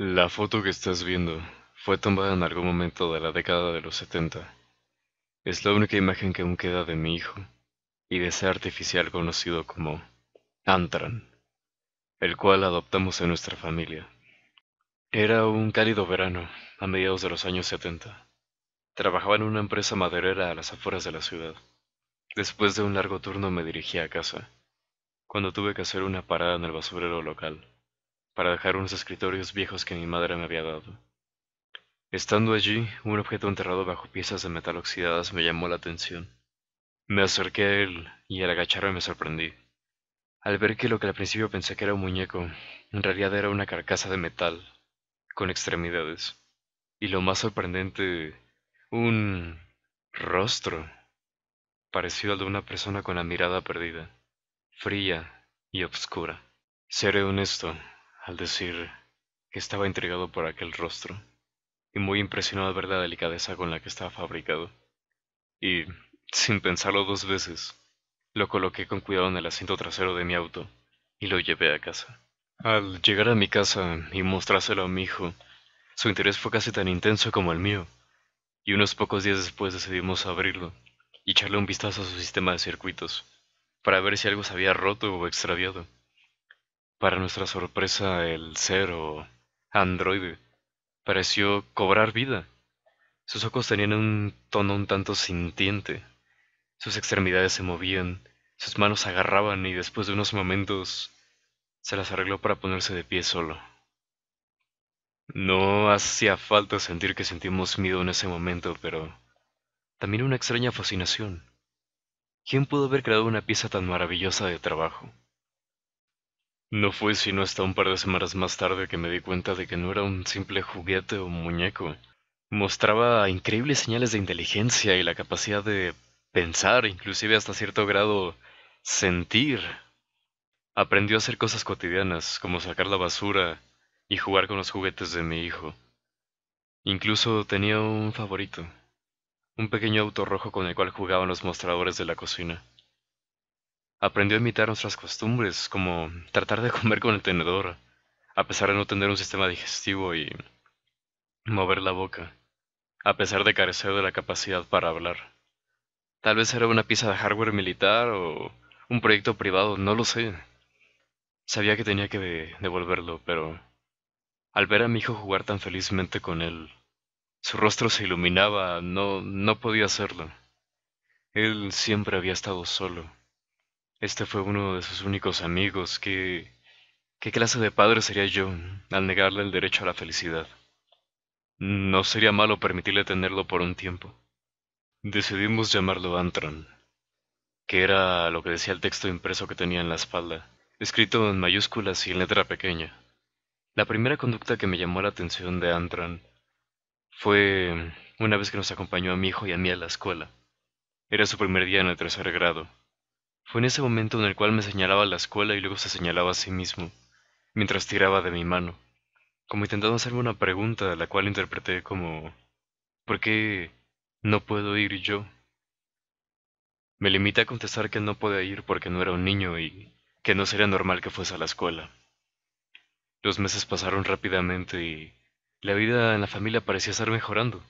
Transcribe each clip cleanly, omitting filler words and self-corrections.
La foto que estás viendo fue tomada en algún momento de la década de los 70. Es la única imagen que aún queda de mi hijo y de ese artificial conocido como Antran, el cual adoptamos en nuestra familia. Era un cálido verano, a mediados de los años 70. Trabajaba en una empresa maderera a las afueras de la ciudad. Después de un largo turno me dirigí a casa, cuando tuve que hacer una parada en el basurero local, para dejar unos escritorios viejos que mi madre me había dado. Estando allí, un objeto enterrado bajo piezas de metal oxidadas me llamó la atención. Me acerqué a él y al agacharme me sorprendí, al ver que lo que al principio pensé que era un muñeco, en realidad era una carcasa de metal, con extremidades. Y lo más sorprendente, un rostro, parecido al de una persona con la mirada perdida, fría y obscura. Seré honesto al decir que estaba intrigado por aquel rostro, y muy impresionado al ver la delicadeza con la que estaba fabricado. Y, sin pensarlo dos veces, lo coloqué con cuidado en el asiento trasero de mi auto y lo llevé a casa. Al llegar a mi casa y mostrárselo a mi hijo, su interés fue casi tan intenso como el mío, y unos pocos días después decidimos abrirlo y echarle un vistazo a su sistema de circuitos, para ver si algo se había roto o extraviado. Para nuestra sorpresa, el ser o androide pareció cobrar vida. Sus ojos tenían un tono un tanto sintiente. Sus extremidades se movían, sus manos se agarraban y después de unos momentos se las arregló para ponerse de pie solo. No hacía falta sentir que sentimos miedo en ese momento, pero también una extraña fascinación. ¿Quién pudo haber creado una pieza tan maravillosa de trabajo? No fue sino hasta un par de semanas más tarde que me di cuenta de que no era un simple juguete o muñeco. Mostraba increíbles señales de inteligencia y la capacidad de pensar, inclusive hasta cierto grado sentir. Aprendió a hacer cosas cotidianas, como sacar la basura y jugar con los juguetes de mi hijo. Incluso tenía un favorito, un pequeño auto rojo con el cual jugaban los mostradores de la cocina. Aprendió a imitar nuestras costumbres, como tratar de comer con el tenedor, a pesar de no tener un sistema digestivo y mover la boca, a pesar de carecer de la capacidad para hablar. Tal vez era una pieza de hardware militar o un proyecto privado, no lo sé. Sabía que tenía que devolverlo, pero al ver a mi hijo jugar tan felizmente con él, su rostro se iluminaba, no podía hacerlo. Él siempre había estado solo. Este fue uno de sus únicos amigos. ¿Qué clase de padre sería yo al negarle el derecho a la felicidad? No sería malo permitirle tenerlo por un tiempo. Decidimos llamarlo Antran, que era lo que decía el texto impreso que tenía en la espalda, escrito en mayúsculas y en letra pequeña. La primera conducta que me llamó la atención de Antran fue una vez que nos acompañó a mi hijo y a mí a la escuela. Era su primer día en el tercer grado. Fue en ese momento en el cual me señalaba a la escuela y luego se señalaba a sí mismo, mientras tiraba de mi mano, como intentando hacerme una pregunta, la cual interpreté como ¿por qué no puedo ir yo? Me limité a contestar que no podía ir porque no era un niño y que no sería normal que fuese a la escuela. Los meses pasaron rápidamente y la vida en la familia parecía estar mejorando.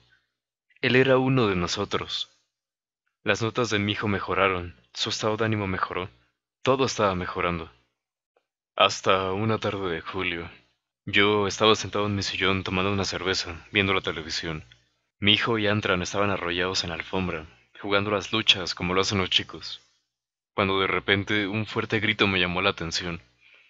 Él era uno de nosotros. Las notas de mi hijo mejoraron, su estado de ánimo mejoró, todo estaba mejorando. Hasta una tarde de julio. Yo estaba sentado en mi sillón tomando una cerveza, viendo la televisión. Mi hijo y Antran estaban arrollados en la alfombra, jugando las luchas como lo hacen los chicos, cuando de repente un fuerte grito me llamó la atención.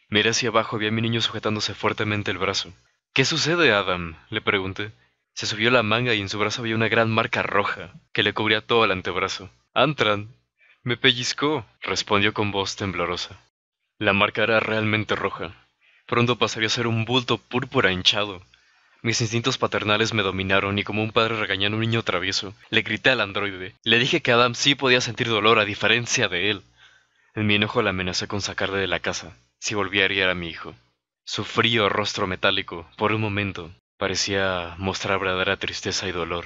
Miré hacia abajo y vi a mi niño sujetándose fuertemente el brazo. ¿Qué sucede, Adam? Le pregunté. Se subió la manga y en su brazo había una gran marca roja que le cubría todo el antebrazo. Antran, me pellizcó, respondió con voz temblorosa. La marca era realmente roja. Pronto pasaría a ser un bulto púrpura hinchado. Mis instintos paternales me dominaron y como un padre regañando a un niño travieso, le grité al androide. Le dije que Adam sí podía sentir dolor a diferencia de él. En mi enojo la amenacé con sacarle de la casa, si volvía a herir a mi hijo. Su frío rostro metálico, por un momento, parecía mostrar verdadera tristeza y dolor,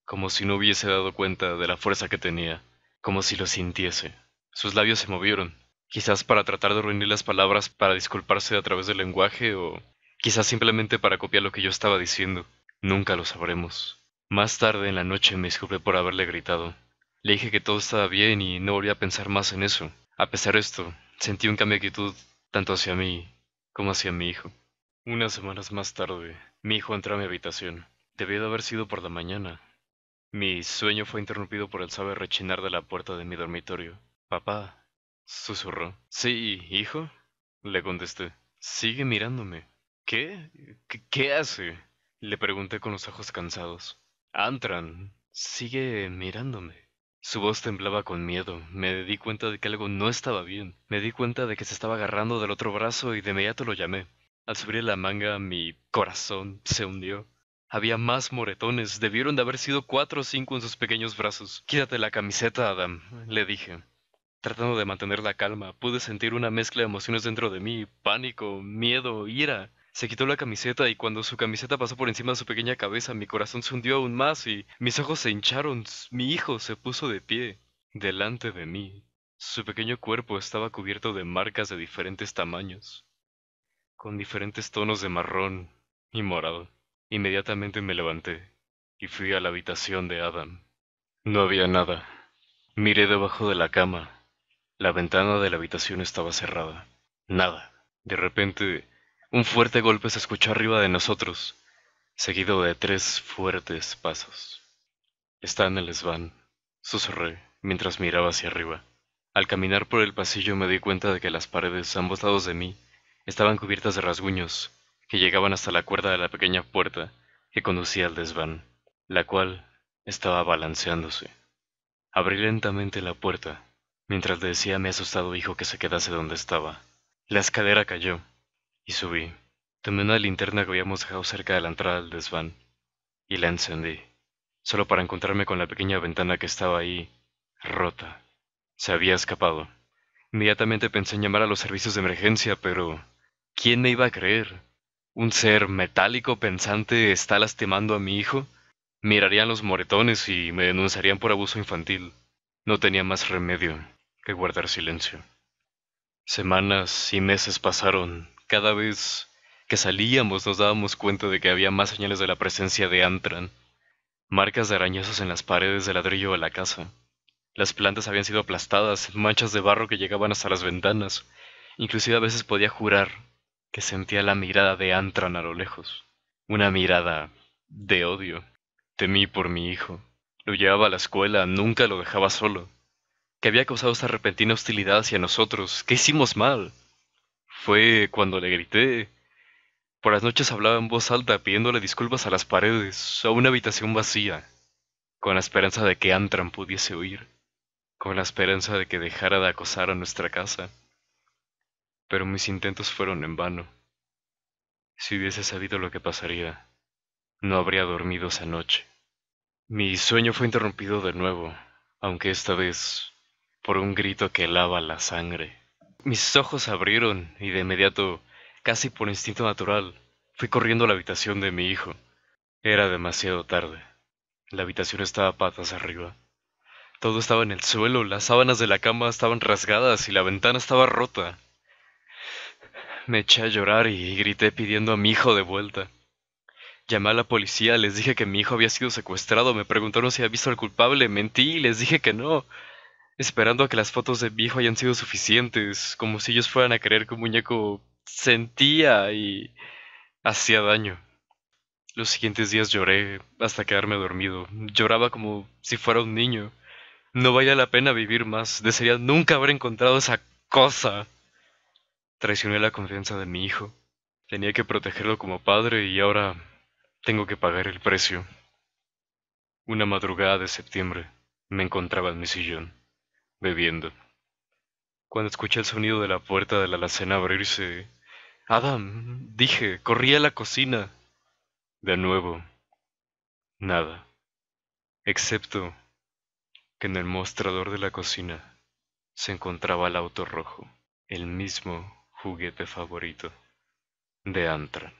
como si no hubiese dado cuenta de la fuerza que tenía, como si lo sintiese. Sus labios se movieron, quizás para tratar de reunir las palabras para disculparse a través del lenguaje o Quizás simplemente para copiar lo que yo estaba diciendo. Nunca lo sabremos. Más tarde en la noche me disculpé por haberle gritado. Le dije que todo estaba bien y no volví a pensar más en eso. A pesar de esto, sentí un cambio de actitud tanto hacia mí como hacia mi hijo. Unas semanas más tarde, mi hijo entró a mi habitación. Debió de haber sido por la mañana. Mi sueño fue interrumpido por el suave rechinar de la puerta de mi dormitorio. Papá, susurró. Sí, hijo, le contesté. Sigue mirándome. ¿Qué? ¿Qué hace? Le pregunté con los ojos cansados. Antran, sigue mirándome. Su voz temblaba con miedo. Me di cuenta de que algo no estaba bien. Me di cuenta de que se estaba agarrando del otro brazo y de inmediato lo llamé. Al subir la manga, mi corazón se hundió. Había más moretones. Debieron de haber sido 4 o 5 en sus pequeños brazos. Quítate la camiseta, Adam, le dije. Tratando de mantener la calma, pude sentir una mezcla de emociones dentro de mí, pánico, miedo, ira. Se quitó la camiseta y cuando su camiseta pasó por encima de su pequeña cabeza, mi corazón se hundió aún más y mis ojos se hincharon. Mi hijo se puso de pie, delante de mí. Su pequeño cuerpo estaba cubierto de marcas de diferentes tamaños, con diferentes tonos de marrón y morado. Inmediatamente me levanté y fui a la habitación de Adam. No había nada. Miré debajo de la cama. La ventana de la habitación estaba cerrada. Nada. De repente, un fuerte golpe se escuchó arriba de nosotros, seguido de 3 fuertes pasos. Está en el desván, susurré mientras miraba hacia arriba. Al caminar por el pasillo me di cuenta de que las paredes a ambos lados de mí estaban cubiertas de rasguños que llegaban hasta la cuerda de la pequeña puerta que conducía al desván, la cual estaba balanceándose. Abrí lentamente la puerta, mientras le decía a mi asustado hijo que se quedase donde estaba. La escalera cayó, y subí. Tomé una linterna que habíamos dejado cerca de la entrada del desván, y la encendí, solo para encontrarme con la pequeña ventana que estaba ahí, rota. Se había escapado. Inmediatamente pensé en llamar a los servicios de emergencia, pero ¿quién me iba a creer? ¿Un ser metálico pensante está lastimando a mi hijo? Mirarían los moretones y me denunciarían por abuso infantil. No tenía más remedio que guardar silencio. Semanas y meses pasaron. Cada vez que salíamos nos dábamos cuenta de que había más señales de la presencia de Antran. Marcas de arañazos en las paredes de ladrillo de la casa. Las plantas habían sido aplastadas, manchas de barro que llegaban hasta las ventanas. Inclusive a veces podía jurar que sentía la mirada de Antran a lo lejos. Una mirada de odio. Temí por mi hijo. Lo llevaba a la escuela, nunca lo dejaba solo. ¿Qué había causado esta repentina hostilidad hacia nosotros? ¿Qué hicimos mal? Fue cuando le grité. Por las noches hablaba en voz alta pidiéndole disculpas a las paredes, a una habitación vacía, con la esperanza de que Antran pudiese oír, con la esperanza de que dejara de acosar a nuestra casa. Pero mis intentos fueron en vano. Si hubiese sabido lo que pasaría, no habría dormido esa noche. Mi sueño fue interrumpido de nuevo, aunque esta vez por un grito que helaba la sangre. Mis ojos se abrieron y de inmediato, casi por instinto natural, fui corriendo a la habitación de mi hijo. Era demasiado tarde. La habitación estaba patas arriba. Todo estaba en el suelo, las sábanas de la cama estaban rasgadas y la ventana estaba rota. Me eché a llorar y grité pidiendo a mi hijo de vuelta. Llamé a la policía, les dije que mi hijo había sido secuestrado, me preguntaron si había visto al culpable, mentí y les dije que no, esperando a que las fotos de mi hijo hayan sido suficientes, como si ellos fueran a creer que un muñeco sentía y hacía daño. Los siguientes días lloré hasta quedarme dormido. Lloraba como si fuera un niño. No valía la pena vivir más. Desearía nunca haber encontrado esa cosa. Traicioné la confianza de mi hijo. Tenía que protegerlo como padre y ahora tengo que pagar el precio. Una madrugada de septiembre me encontraba en mi sillón, bebiendo. Cuando escuché el sonido de la puerta de la alacena abrirse, Adam, dije, corrí a la cocina. De nuevo, nada, excepto que en el mostrador de la cocina se encontraba el auto rojo, el mismo juguete favorito de Antran.